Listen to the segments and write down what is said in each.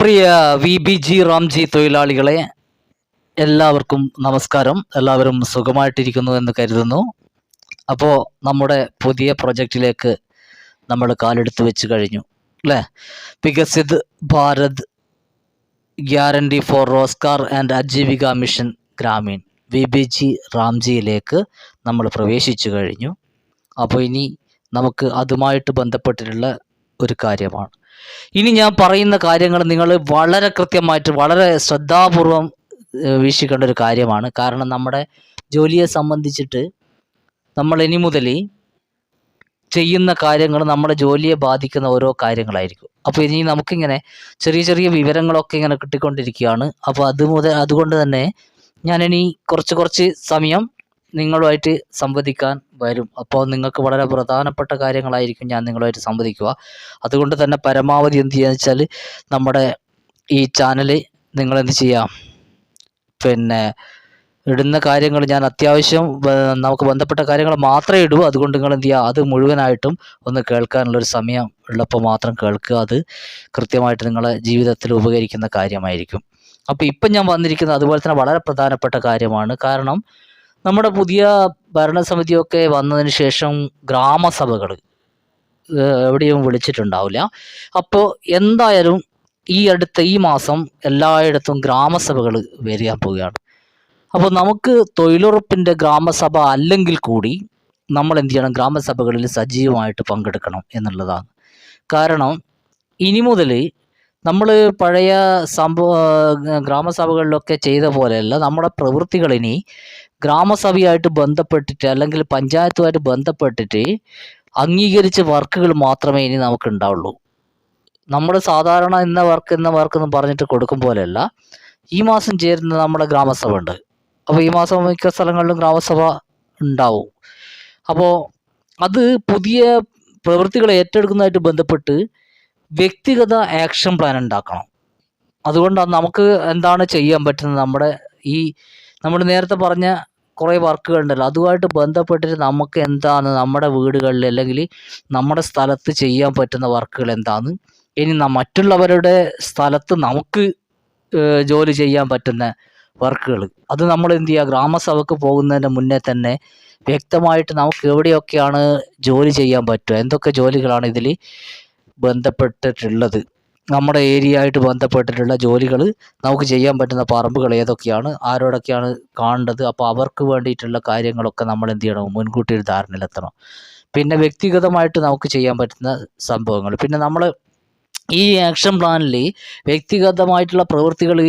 പ്രിയ VBG Ramji തൊഴിലാളികളെ, എല്ലാവർക്കും നമസ്കാരം. എല്ലാവരും സുഖമായിട്ടിരിക്കുന്നു എന്ന് കരുതുന്നു. അപ്പോൾ നമ്മുടെ പുതിയ പ്രൊജക്റ്റിലേക്ക് നമ്മൾ കാലെടുത്ത് വെച്ച് കഴിഞ്ഞു അല്ലേ? Viksit Bharat guarantee for Rozgar and Ajeevika mission Gramin VBG റാംജിയിലേക്ക് നമ്മൾ പ്രവേശിച്ചു കഴിഞ്ഞു. അപ്പോൾ ഇനി നമുക്ക് അതുമായിട്ട് ബന്ധപ്പെട്ടിട്ടുള്ള ഒരു കാര്യമാണ്. ഇനി ഞാൻ പറയുന്ന കാര്യങ്ങൾ നിങ്ങൾ വളരെ കൃത്യമായിട്ട് വളരെ ശ്രദ്ധാപൂർവം വീക്ഷിക്കേണ്ട ഒരു കാര്യമാണ്. കാരണം നമ്മുടെ ജോലിയെ സംബന്ധിച്ചിട്ട് നമ്മൾ ഇനി മുതൽ ചെയ്യുന്ന കാര്യങ്ങൾ നമ്മുടെ ജോലിയെ ബാധിക്കുന്ന ഓരോ കാര്യങ്ങളായിരിക്കും. അപ്പോൾ ഇനി നമുക്കിങ്ങനെ ചെറിയ ചെറിയ വിവരങ്ങളൊക്കെ ഇങ്ങനെ കിട്ടിക്കൊണ്ടിരിക്കുകയാണ്. അപ്പോൾ അതുകൊണ്ട് തന്നെ ഞാനിനി കുറച്ച് സമയം നിങ്ങളുമായിട്ട് സംവദിക്കാൻ വരും. അപ്പോൾ നിങ്ങൾക്ക് വളരെ പ്രധാനപ്പെട്ട കാര്യങ്ങളായിരിക്കും ഞാൻ നിങ്ങളുമായിട്ട് സംവദിക്കുക. അതുകൊണ്ട് തന്നെ പരമാവധി എന്ത് ചെയ്യുക വെച്ചാൽ നമ്മുടെ ഈ ചാനൽ നിങ്ങളെന്ത് ചെയ്യാം, ഇടുന്ന കാര്യങ്ങൾ ഞാൻ അത്യാവശ്യം നമുക്ക് ബന്ധപ്പെട്ട കാര്യങ്ങൾ മാത്രമേ ഇടൂ. അതുകൊണ്ട് നിങ്ങൾ എന്ത് ചെയ്യുക, അത് മുഴുവനായിട്ടും ഒന്ന് കേൾക്കാനുള്ളൊരു സമയം ഉള്ളപ്പോൾ മാത്രം കേൾക്കുക. അത് കൃത്യമായിട്ട് നിങ്ങളെ ജീവിതത്തിൽ ഉപകരിക്കുന്ന കാര്യമായിരിക്കും. അപ്പോൾ ഇപ്പം ഞാൻ വന്നിരിക്കുന്നത് അതുപോലെ തന്നെ വളരെ പ്രധാനപ്പെട്ട കാര്യമാണ്. കാരണം നമ്മുടെ പുതിയ ഭരണസമിതിയൊക്കെ വന്നതിന് ശേഷം ഗ്രാമസഭകൾ എവിടെയും വിളിച്ചിട്ടുണ്ടാവില്ല. അപ്പോൾ എന്തായാലും ഈ മാസം എല്ലായിടത്തും ഗ്രാമസഭകൾ വരാൻ പോവുകയാണ്. അപ്പോൾ നമുക്ക് തൊഴിലുറപ്പിൻ്റെ ഗ്രാമസഭ അല്ലെങ്കിൽ കൂടി നമ്മൾ എന്ത് ചെയ്യണം, ഗ്രാമസഭകളിൽ സജീവമായിട്ട് പങ്കെടുക്കണം എന്നുള്ളതാണ്. കാരണം ഇനി മുതൽ നമ്മൾ പഴയ ഗ്രാമസഭകളിലൊക്കെ ചെയ്ത പോലെയല്ല, നമ്മുടെ പ്രവൃത്തികൾ ഇനി ഗ്രാമസഭയായിട്ട് ബന്ധപ്പെട്ടിട്ട് അല്ലെങ്കിൽ പഞ്ചായത്തുമായിട്ട് ബന്ധപ്പെട്ടിട്ട് അംഗീകരിച്ച വർക്കുകൾ മാത്രമേ ഇനി നമുക്ക് ഉണ്ടാവുള്ളൂ. നമ്മൾ സാധാരണ ഇന്ന വർക്ക് എന്ന് പറഞ്ഞിട്ട് കൊടുക്കും പോലെയല്ല. ഈ മാസം ചേരുന്ന നമ്മുടെ ഗ്രാമസഭ ഉണ്ട്. അപ്പോൾ ഈ മാസം മിക്ക സ്ഥലങ്ങളിലും ഗ്രാമസഭ ഉണ്ടാവും. അപ്പോൾ അത് പുതിയ പ്രവൃത്തികൾ ഏറ്റെടുക്കുന്നതായിട്ട് ബന്ധപ്പെട്ട് വ്യക്തിഗത ആക്ഷൻ പ്ലാൻ ഉണ്ടാക്കണം. അതുകൊണ്ടാണ് നമുക്ക് എന്താണ് ചെയ്യാൻ പറ്റുന്നത്, നമ്മൾ നേരത്തെ പറഞ്ഞ കുറേ വർക്കുകൾ ഉണ്ടല്ലോ, അതുമായിട്ട് ബന്ധപ്പെട്ടിട്ട് നമുക്ക് എന്താണ് നമ്മുടെ വീടുകളിൽ അല്ലെങ്കിൽ നമ്മുടെ സ്ഥലത്ത് ചെയ്യാൻ പറ്റുന്ന വർക്കുകൾ എന്താണ്, ഇനി മറ്റുള്ളവരുടെ സ്ഥലത്ത് നമുക്ക് ജോലി ചെയ്യാൻ പറ്റുന്ന വർക്കുകൾ, അത് നമ്മൾ എന്ത് ചെയ്യുക, ഗ്രാമസഭയ്ക്ക് പോകുന്നതിന് മുന്നേ തന്നെ വ്യക്തമായിട്ട് നമുക്ക് എവിടെയൊക്കെയാണ് ജോലി ചെയ്യാൻ പറ്റുക, എന്തൊക്കെ ജോലികളാണ് ഇതിൽ ബന്ധപ്പെട്ടിട്ടുള്ളത്, നമ്മുടെ ഏരിയ ആയിട്ട് ബന്ധപ്പെട്ടിട്ടുള്ള ജോലികൾ നമുക്ക് ചെയ്യാൻ പറ്റുന്ന പറമ്പുകൾ ഏതൊക്കെയാണ്, ആരോടൊക്കെയാണ് കാണേണ്ടത്. അപ്പോൾ അവർക്ക് വേണ്ടിയിട്ടുള്ള കാര്യങ്ങളൊക്കെ നമ്മൾ എന്ത് ചെയ്യണം, മുൻകൂട്ടി ഒരു ധാരണയിലെത്തണം. പിന്നെ വ്യക്തിഗതമായിട്ട് നമുക്ക് ചെയ്യാൻ പറ്റുന്ന സംഭവങ്ങൾ, പിന്നെ നമ്മൾ ഈ ആക്ഷൻ പ്ലാനിൽ വ്യക്തിഗതമായിട്ടുള്ള പ്രവൃത്തികൾ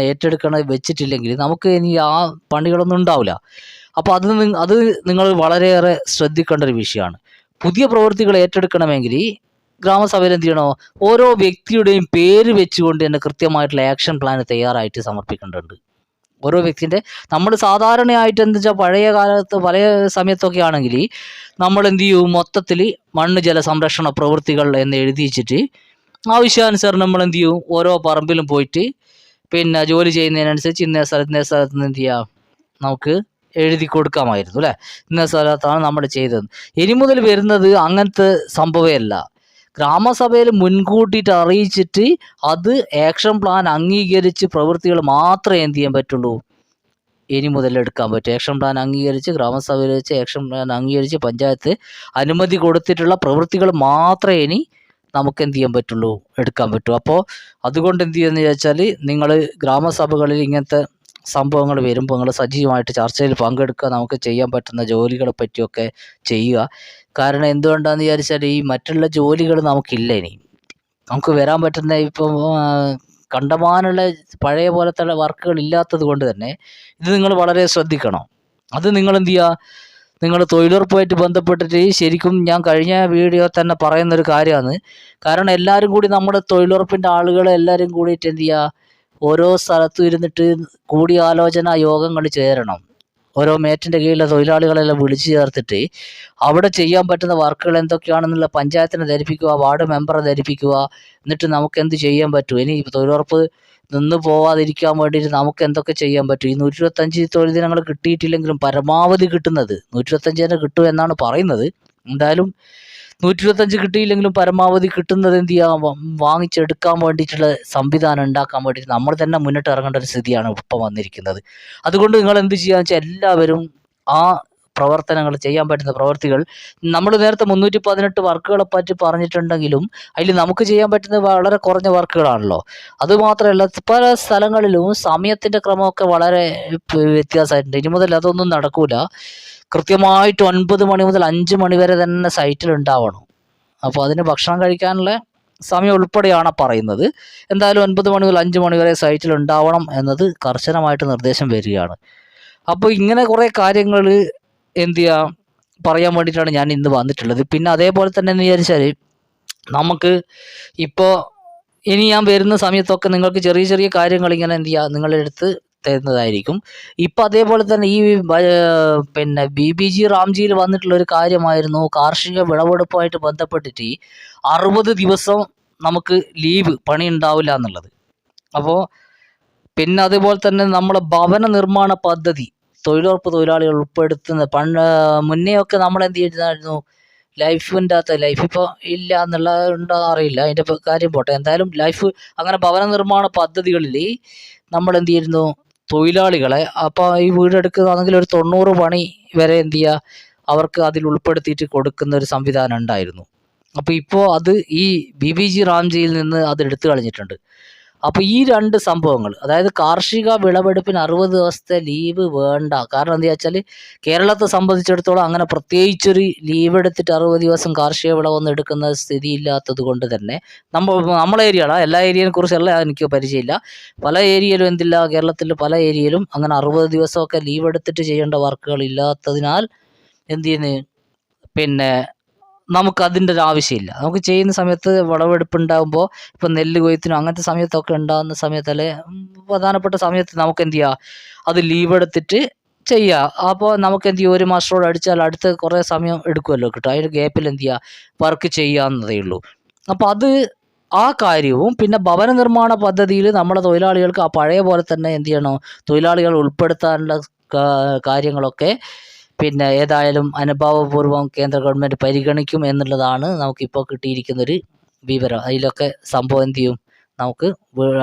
ഏറ്റെടുക്കണം വെച്ചിട്ടില്ലെങ്കിൽ നമുക്ക് ഇനി ആ പണികളൊന്നും ഉണ്ടാവില്ല. അപ്പോൾ അത് നിങ്ങൾ വളരെയേറെ ശ്രദ്ധിക്കേണ്ട ഒരു വിഷയമാണ്. പുതിയ പ്രവൃത്തികൾ ഏറ്റെടുക്കണമെങ്കിൽ ഗ്രാമസഭയിൽ എന്ത് ചെയ്യണോ, ഓരോ വ്യക്തിയുടെയും പേര് വെച്ചുകൊണ്ട് തന്നെ കൃത്യമായിട്ടുള്ള ആക്ഷൻ പ്ലാൻ തയ്യാറായിട്ട് സമർപ്പിക്കേണ്ടതുണ്ട്. ഓരോ വ്യക്തിൻ്റെ നമ്മൾ സാധാരണയായിട്ട് എന്താ വെച്ചാൽ പഴയ സമയത്തൊക്കെ ആണെങ്കിൽ നമ്മൾ എന്ത് ചെയ്യും, മൊത്തത്തിൽ മണ്ണ് ജല സംരക്ഷണ പ്രവൃത്തികൾ എന്ന് എഴുതി വെച്ചിട്ട് ആവശ്യാനുസരണം നമ്മൾ എന്ത് ചെയ്യും, ഓരോ പറമ്പിലും പോയിട്ട് ജോലി ചെയ്യുന്നതിനനുസരിച്ച് ഇന്ന സ്ഥലത്ത് നിന്ന് എന്ത് ചെയ്യാം, നമുക്ക് എഴുതി കൊടുക്കാമായിരുന്നു അല്ലേ, ഇന്ന സ്ഥലത്താണ് നമ്മൾ ചെയ്തത്. ഇനി മുതൽ വരുന്നത് അങ്ങനത്തെ സംഭവമല്ല. ഗ്രാമസഭയിൽ മുൻകൂട്ടിയിട്ട് അറിയിച്ചിട്ട് അത് ആക്ഷൻ പ്ലാൻ അംഗീകരിച്ച് പ്രവൃത്തികൾ മാത്രമേ എന്ത് ചെയ്യാൻ പറ്റുള്ളൂ, ഇനി മുതൽ എടുക്കാൻ പറ്റും. ആക്ഷൻ പ്ലാൻ അംഗീകരിച്ച് ഗ്രാമസഭയിൽ വെച്ച് ആക്ഷൻ പ്ലാൻ അംഗീകരിച്ച് പഞ്ചായത്ത് അനുമതി കൊടുത്തിട്ടുള്ള പ്രവൃത്തികൾ മാത്രമേ ഇനി നമുക്ക് എന്ത് ചെയ്യാൻ പറ്റുള്ളൂ, എടുക്കാൻ പറ്റൂ. അപ്പോൾ അതുകൊണ്ട് എന്ത് ചെയ്യുമെന്ന് ചോദിച്ചാൽ, നിങ്ങൾ ഗ്രാമസഭകളിൽ ഇങ്ങനത്തെ സംഭവങ്ങൾ വരുമ്പോൾ നിങ്ങൾ സജീവമായിട്ട് ചർച്ചയിൽ പങ്കെടുക്കുക, നമുക്ക് ചെയ്യാൻ പറ്റുന്ന ജോലികളെ പറ്റിയൊക്കെ ചെയ്യുക. കാരണം എന്തുകൊണ്ടാണെന്ന് വിചാരിച്ചാൽ ഈ മറ്റുള്ള ജോലികൾ നമുക്കില്ല, ഇനി നമുക്ക് വരാൻ പറ്റുന്ന ഇപ്പം കണ്ടമാനുള്ള പഴയ പോലത്തെ വർക്കുകൾ ഇല്ലാത്തത് കൊണ്ട് തന്നെ ഇത് നിങ്ങൾ വളരെ ശ്രദ്ധിക്കണം. അത് നിങ്ങൾ എന്ത് ചെയ്യുക, നിങ്ങൾ തൊഴിലുറപ്പുമായിട്ട് ബന്ധപ്പെട്ടിട്ട് ശരിക്കും ഞാൻ കഴിഞ്ഞ വീഡിയോ തന്നെ പറയുന്നൊരു കാര്യമാണ്. കാരണം എല്ലാവരും കൂടി നമ്മുടെ തൊഴിലുറപ്പിൻ്റെ ആളുകൾ എല്ലാവരും കൂടിയിട്ട് എന്ത് ചെയ്യുക, ഓരോ സ്ഥലത്തും ഇരുന്നിട്ട് കൂടിയാലോചന യോഗങ്ങൾ ചേരണം. ഓരോ മേറ്റിൻ്റെ കീഴിലെ തൊഴിലാളികളെല്ലാം വിളിച്ചു ചേർത്തിട്ട് അവിടെ ചെയ്യാൻ പറ്റുന്ന വർക്കുകൾ എന്തൊക്കെയാണെന്നുള്ള പഞ്ചായത്തിനെ ധരിപ്പിക്കുക, വാർഡ് മെമ്പറെ ധരിപ്പിക്കുക. എന്നിട്ട് നമുക്ക് എന്ത് ചെയ്യാൻ പറ്റും, ഇനി തൊഴിലുറപ്പ് നിന്ന് പോവാതിരിക്കാൻ വേണ്ടിയിട്ട് നമുക്ക് എന്തൊക്കെ ചെയ്യാൻ പറ്റും. ഈ 125 തൊഴിൽ ദിനങ്ങൾ കിട്ടിയിട്ടില്ലെങ്കിലും പരമാവധി കിട്ടുന്നത് 125 തന്നെ കിട്ടും എന്നാണ് പറയുന്നത്. എന്തായാലും 125 കിട്ടിയില്ലെങ്കിലും പരമാവധി കിട്ടുന്നത് എന്ത് ചെയ്യുക, വാങ്ങിച്ചെടുക്കാൻ വേണ്ടിയിട്ടുള്ള സംവിധാനം ഉണ്ടാക്കാൻ വേണ്ടിയിട്ട് നമ്മൾ തന്നെ മുന്നിട്ട് ഇറങ്ങേണ്ട ഒരു സ്ഥിതിയാണ് ഇപ്പം വന്നിരിക്കുന്നത്. അതുകൊണ്ട് നിങ്ങൾ എന്ത് ചെയ്യുകയെന്ന് വെച്ചാൽ എല്ലാവരും ആ പ്രവർത്തനങ്ങൾ, ചെയ്യാൻ പറ്റുന്ന പ്രവർത്തികൾ, നമ്മൾ നേരത്തെ 318 വർക്കുകളെ പറ്റി പറഞ്ഞിട്ടുണ്ടെങ്കിലും അതിൽ നമുക്ക് ചെയ്യാൻ പറ്റുന്നത് വളരെ കുറഞ്ഞ വർക്കുകളാണല്ലോ. അതുമാത്രമല്ല പല സ്ഥലങ്ങളിലും സമയത്തിൻ്റെ ക്രമമൊക്കെ വളരെ വ്യത്യാസമായിട്ടുണ്ട്. ഇനി മുതൽ അതൊന്നും നടക്കൂല. കൃത്യമായിട്ട് 9 മണി മുതൽ 5 മണി വരെ തന്നെ സൈറ്റിൽ ഉണ്ടാവണം. അപ്പോൾ അതിന് ഭക്ഷണം കഴിക്കാനുള്ള സമയം ഉൾപ്പെടെയാണ് പറയുന്നത്. എന്തായാലും 9 മണി മുതൽ 5 മണി വരെ സൈറ്റിൽ ഉണ്ടാവണം എന്നത് കർശനമായിട്ട് നിർദ്ദേശം വരികയാണ്. അപ്പോൾ ഇങ്ങനെ കുറേ കാര്യങ്ങൾ എന്ത് ചെയ്യുക, പറയാൻ വേണ്ടിയിട്ടാണ് ഞാൻ ഇന്ന് വന്നിട്ടുള്ളത്. പിന്നെ അതേപോലെ തന്നെ എന്ന് വിചാരിച്ചാൽ നമുക്ക് ഇപ്പോൾ ഇനി ഞാൻ വരുന്ന സമയത്തൊക്കെ നിങ്ങൾക്ക് ചെറിയ ചെറിയ കാര്യങ്ങൾ ഇങ്ങനെ എന്ത് ചെയ്യുക, നിങ്ങളുടെ അടുത്ത് തരുന്നതായിരിക്കും. ഇപ്പം അതേപോലെ തന്നെ ഈ പിന്നെ BBG റാംജിയിൽ വന്നിട്ടുള്ള ഒരു കാര്യമായിരുന്നു കാർഷിക വിളവെടുപ്പുമായിട്ട് ബന്ധപ്പെട്ടിട്ട് 60 ദിവസം നമുക്ക് ലീവ്, പണി ഉണ്ടാവില്ല എന്നുള്ളത്. അപ്പോൾ പിന്നെ അതുപോലെ തന്നെ നമ്മളെ ഭവന നിർമ്മാണ പദ്ധതി തൊഴിലുറപ്പ് തൊഴിലാളികൾ ഉൾപ്പെടുത്തുന്ന മുന്നെയൊക്കെ നമ്മൾ എന്ത് ചെയ്തിരുന്നായിരുന്നു, ലൈഫിൻ്റെ അകത്ത്, ലൈഫ് ഇപ്പോൾ ഇല്ല എന്നുള്ള ഉണ്ടോ അറിയില്ല, അതിൻ്റെ കാര്യം പോട്ടെ. എന്തായാലും ലൈഫ് അങ്ങനെ ഭവന നിർമ്മാണ പദ്ധതികളിൽ നമ്മൾ എന്ത് ചെയ്യുന്നു, തൊഴിലാളികളെ, അപ്പോൾ ഈ വീടെടുക്കുകയാണെങ്കിൽ ഒരു 90 പണി വരെ എന്ത് ചെയ്യുക, അവർക്ക് അതിൽ ഉൾപ്പെടുത്തിയിട്ട് കൊടുക്കുന്ന ഒരു സംവിധാനം ഉണ്ടായിരുന്നു. അപ്പോൾ ഇപ്പോൾ അത് ഈ BBG റാംജിയിൽ നിന്ന് അത് എടുത്തു കളഞ്ഞിട്ടുണ്ട്. അപ്പോൾ ഈ 2 സംഭവങ്ങൾ, അതായത് കാർഷിക വിളവെടുപ്പിന് 60 ദിവസത്തെ ലീവ് വേണ്ട. കാരണം എന്താ വെച്ചാൽ കേരളത്തെ സംബന്ധിച്ചിടത്തോളം അങ്ങനെ പ്രത്യേകിച്ചൊരു ലീവ് എടുത്തിട്ട് 60 ദിവസം കാർഷിക വിളവൊന്നും എടുക്കുന്ന സ്ഥിതി ഇല്ലാത്തത് കൊണ്ട് തന്നെ നമ്മളെ ഏരിയയാണ്, എല്ലാ ഏരിയയെ കുറിച്ചല്ല എനിക്ക് പരിചയമില്ല. പല ഏരിയയിലും എന്തില്ല, കേരളത്തിൽ പല ഏരിയയിലും അങ്ങനെ 60 ദിവസമൊക്കെ ലീവ് എടുത്തിട്ട് ചെയ്യേണ്ട വർക്കുകൾ ഇല്ലാത്തതിനാൽ എന്ത് ചെയ്യുന്നു, പിന്നെ നമുക്കതിൻ്റെ ഒരു ആവശ്യമില്ല. നമുക്ക് ചെയ്യുന്ന സമയത്ത് വിളവെടുപ്പ് ഉണ്ടാകുമ്പോൾ, ഇപ്പം നെല്ല് കൊയ്ത്തിനും അങ്ങനത്തെ സമയത്തൊക്കെ ഉണ്ടാകുന്ന സമയത്തല്ലേ, പ്രധാനപ്പെട്ട സമയത്ത് നമുക്ക് എന്ത് ചെയ്യുക, അത് ലീവ് എടുത്തിട്ട് ചെയ്യുക. അപ്പോൾ നമുക്ക് എന്ത് ചെയ്യുക, ഒരു മാസത്തോട് അടിച്ചാൽ അടുത്ത് കുറേ സമയം എടുക്കുമല്ലോ കിട്ടും. അതിൻ്റെ ഗ്യാപ്പിൽ എന്ത് ചെയ്യുക, വർക്ക് ചെയ്യാവുന്നതേ ഉള്ളൂ. അപ്പോൾ അത് ആ കാര്യവും പിന്നെ ഭവന നിർമ്മാണ പദ്ധതിയിൽ നമ്മളെ തൊഴിലാളികൾക്ക് ആ പഴയ പോലെ തന്നെ എന്ത് ചെയ്യണോ, തൊഴിലാളികൾ ഉൾപ്പെടുത്താനുള്ള കാര്യങ്ങളൊക്കെ പിന്നെ ഏതായാലും അനുഭാവപൂർവ്വം കേന്ദ്ര ഗവൺമെൻറ് പരിഗണിക്കും എന്നുള്ളതാണ് നമുക്കിപ്പോൾ കിട്ടിയിരിക്കുന്നൊരു വിവരം. അതിലൊക്കെ സംഭവം എന്ത് ചെയ്യും, നമുക്ക്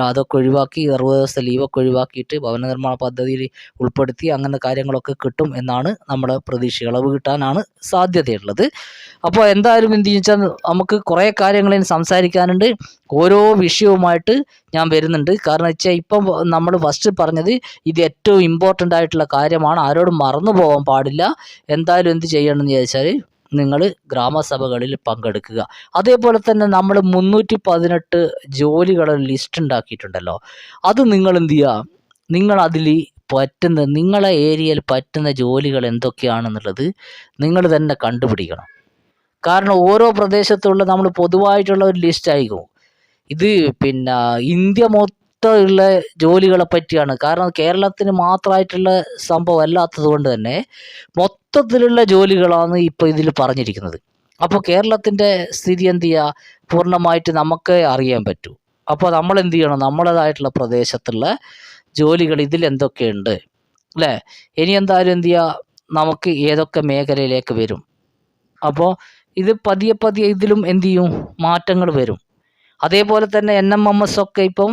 അതൊക്കെ ഒഴിവാക്കി 60 ദിവസത്തെ ലീവൊക്കെ ഒഴിവാക്കിയിട്ട് ഭവന നിർമ്മാണ പദ്ധതിയിൽ ഉൾപ്പെടുത്തി അങ്ങനെ കാര്യങ്ങളൊക്കെ കിട്ടും എന്നാണ് നമ്മുടെ പ്രതീക്ഷ. ഇളവ് കിട്ടാനാണ് സാധ്യതയുള്ളത്. അപ്പോൾ എന്തായാലും എന്ത് വെച്ചാൽ നമുക്ക് കുറേ കാര്യങ്ങൾ സംസാരിക്കാനുണ്ട്. ഓരോ വിഷയവുമായിട്ട് ഞാൻ വരുന്നുണ്ട്. കാരണം വെച്ചാൽ ഇപ്പം നമ്മൾ ഫസ്റ്റ് പറഞ്ഞത് ഇത് ഏറ്റവും ഇമ്പോർട്ടൻ്റ് ആയിട്ടുള്ള കാര്യമാണ്, ആരോടും മറന്നു പോകാൻ പാടില്ല. എന്തായാലും എന്ത് ചെയ്യണമെന്ന് ചോദിച്ചാൽ നിങ്ങൾ ഗ്രാമസഭകളിൽ പങ്കെടുക്കുക. അതേപോലെ തന്നെ നമ്മൾ 318 ജോലികളുടെ ലിസ്റ്റ് ഉണ്ടാക്കിയിട്ടുണ്ടല്ലോ, അത് നിങ്ങൾ എന്ത് ചെയ്യുക, നിങ്ങൾ അതിൽ പറ്റുന്ന, നിങ്ങളെ ഏരിയയിൽ പറ്റുന്ന ജോലികൾ എന്തൊക്കെയാണെന്നുള്ളത് നിങ്ങൾ തന്നെ കണ്ടുപിടിക്കണം. കാരണം ഓരോ പ്രദേശത്തുള്ള നമ്മൾ പൊതുവായിട്ടുള്ള ഒരു ലിസ്റ്റ് ആയിരിക്കും ഇത്. പിന്നെ ഇന്ത്യ മൊത്തമുള്ള ജോലികളെ പറ്റിയാണ്. കാരണം കേരളത്തിന് മാത്രമായിട്ടുള്ള സംഭവം അല്ലാത്തത് കൊണ്ട് തന്നെ മൊത്തത്തിലുള്ള ജോലികളാണ് ഇപ്പോൾ ഇതിൽ പറഞ്ഞിരിക്കുന്നത്. അപ്പോൾ കേരളത്തിൻ്റെ സ്ഥിതി എന്ത് ചെയ്യുക, പൂർണ്ണമായിട്ട് നമുക്ക് അറിയാൻ പറ്റൂ. അപ്പോൾ നമ്മൾ എന്ത് ചെയ്യണം, നമ്മുടേതായിട്ടുള്ള പ്രദേശത്തുള്ള ജോലികൾ ഇതിൽ എന്തൊക്കെയുണ്ട് അല്ലേ. ഇനി എന്തായാലും എന്ത് ചെയ്യുക, നമുക്ക് ഏതൊക്കെ മേഖലയിലേക്ക് വരും. അപ്പോൾ ഇത് പതിയെ പതിയെ ഇതിലും എന്ത് ചെയ്യും, മാറ്റങ്ങൾ വരും. അതേപോലെ തന്നെ NMMS ഒക്കെ ഇപ്പം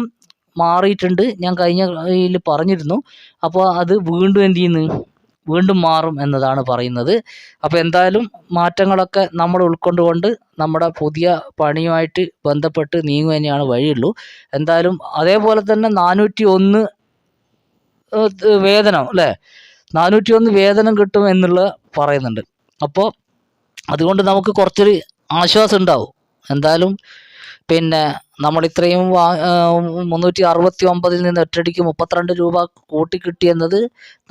മാറിയിട്ടുണ്ട്, ഞാൻ കഴിഞ്ഞ ഇതിൽ പറഞ്ഞിരുന്നു. അപ്പോൾ അത് വീണ്ടും എന്ത് ചെയ്യുന്നു, വീണ്ടും മാറും എന്നതാണ് പറയുന്നത്. അപ്പോൾ എന്തായാലും മാറ്റങ്ങളൊക്കെ നമ്മൾ ഉൾക്കൊണ്ടുകൊണ്ട് നമ്മുടെ പുതിയ പണിയുമായിട്ട് ബന്ധപ്പെട്ട് നീങ്ങുക തന്നെയാണ് വഴിയുള്ളൂ. എന്തായാലും അതേപോലെ തന്നെ 401 വേതനം അല്ലേ, 401 വേതനം കിട്ടും എന്നുള്ള പറയുന്നുണ്ട്. അപ്പോൾ അതുകൊണ്ട് നമുക്ക് കുറച്ചൊരു ആശ്വാസം ഉണ്ടാവും. എന്തായാലും പിന്നെ നമ്മൾ ഇത്രയും 369 നിന്ന് ഒറ്റയടിക്ക് 32 രൂപ കൂട്ടിക്കിട്ടിയെന്നത്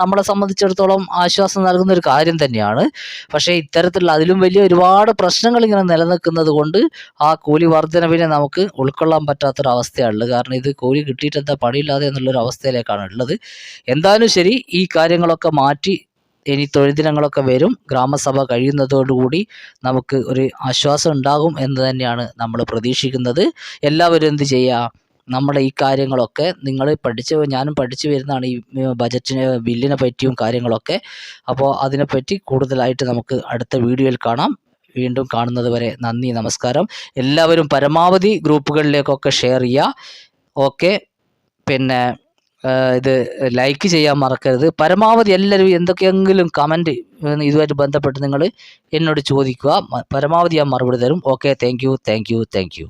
നമ്മളെ സംബന്ധിച്ചിടത്തോളം ആശ്വാസം നൽകുന്ന ഒരു കാര്യം തന്നെയാണ്. പക്ഷേ ഇത്തരത്തിലുള്ള അതിലും വലിയ ഒരുപാട് പ്രശ്നങ്ങൾ ഇങ്ങനെ നിലനിൽക്കുന്നത് കൊണ്ട് ആ കൂലി വർധനവിനെ നമുക്ക് ഉൾക്കൊള്ളാൻ പറ്റാത്തൊരവസ്ഥയാണുള്ളത്. കാരണം ഇത് കൂലി കിട്ടിയിട്ട് എന്താ പണിയില്ലാതെ എന്നുള്ളൊരു അവസ്ഥയിലേക്കാണ് ഉള്ളത്. എന്തായാലും ശരി, ഈ കാര്യങ്ങളൊക്കെ മാറ്റി ഇനി തൊഴിൽ ദിനങ്ങളൊക്കെ വരും. ഗ്രാമസഭ കഴിയുന്നതോടുകൂടി നമുക്ക് ഒരു ആശ്വാസം ഉണ്ടാകും എന്ന് തന്നെയാണ് നമ്മൾ പ്രതീക്ഷിക്കുന്നത്. എല്ലാവരും എന്ത് ചെയ്യുക, നമ്മുടെ ഈ കാര്യങ്ങളൊക്കെ നിങ്ങൾ ഞാനും പഠിച്ചു വരുന്നതാണ്, ഈ ബില്ലിനെ പറ്റിയും കാര്യങ്ങളൊക്കെ. അപ്പോൾ അതിനെപ്പറ്റി കൂടുതലായിട്ട് നമുക്ക് അടുത്ത വീഡിയോയിൽ കാണാം. വീണ്ടും കാണുന്നത് വരെ നന്ദി, നമസ്കാരം. എല്ലാവരും പരമാവധി ഗ്രൂപ്പുകളിലേക്കൊക്കെ ഷെയർ ചെയ്യുക. ഓക്കെ, പിന്നെ ഇത് ലൈക്ക് ചെയ്യാൻ മറക്കരുത്. പരമാവധി എല്ലാവരും എന്തൊക്കെയെങ്കിലും കമൻറ്റ് ഇതുമായിട്ട് ബന്ധപ്പെട്ട് നിങ്ങൾ എന്നോട് ചോദിക്കുക. പരമാവധി ഞാൻ മറുപടി തരും. Okay, thank you.